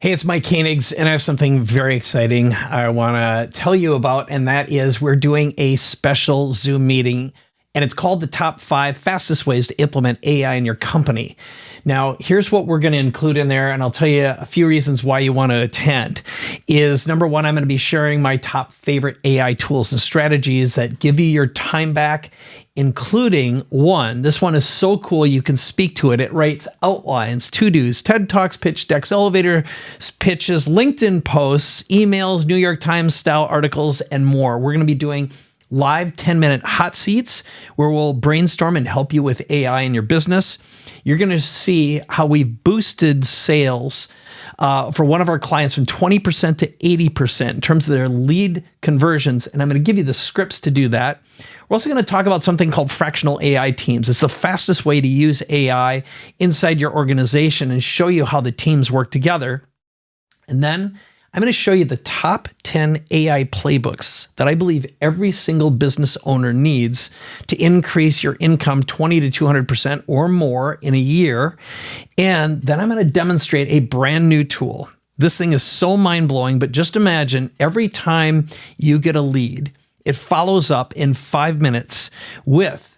Hey, it's Mike Koenigs, and I have something very exciting I want to tell you about, and that is we're doing a special Zoom meeting, and it's called the Top 5 Fastest Ways to Implement AI in Your Company. Now, here's what we're going to include in there, and I'll tell you a few reasons why you want to attend. Is number one, I'm going to be sharing my top favorite AI tools and strategies that give you your time back, including this one is so cool you can speak to it. It writes outlines, to-dos, TED Talks, pitch decks, elevator pitches, LinkedIn posts, emails, New York Times style articles, and more. We're going to be doing live 10-minute hot seats where we'll brainstorm and help you with AI in your business. You're going to see how we've boosted sales for one of our clients from 20% to 80% in terms of their lead conversions. And I'm going to give you the scripts to do that. We're also going to talk about something called fractional AI teams. It's the fastest way to use AI inside your organization and show you how the teams work together. And then I'm going to show you the top 10 AI playbooks that I believe every single business owner needs to increase your income 20 to 200% or more in a year. And then I'm going to demonstrate a brand new tool. This thing is so mind-blowing, but just imagine every time you get a lead, it follows up in 5 minutes with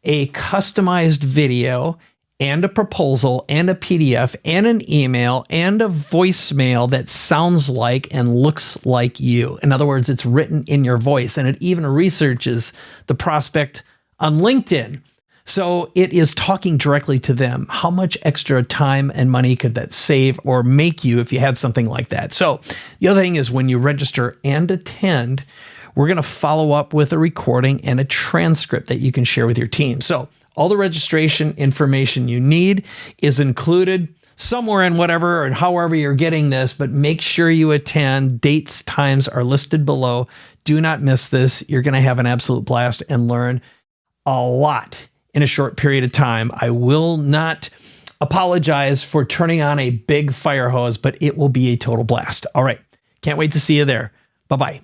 a customized video and a proposal and a PDF and an email and a voicemail that sounds like and looks like you. In other words, it's written in your voice, and it even researches the prospect on LinkedIn. So it is talking directly to them. How much extra time and money could that save or make you if you had something like that? So the other thing is when you register and attend, we're going to follow up with a recording and a transcript that you can share with your team. So all the registration information you need is included somewhere in whatever and however you're getting this, but make sure you attend. Dates, times are listed below. Do not miss this. You're going to have an absolute blast and learn a lot in a short period of time. I will not apologize for turning on a big fire hose, but it will be a total blast. All right. Can't wait to see you there. Bye-bye.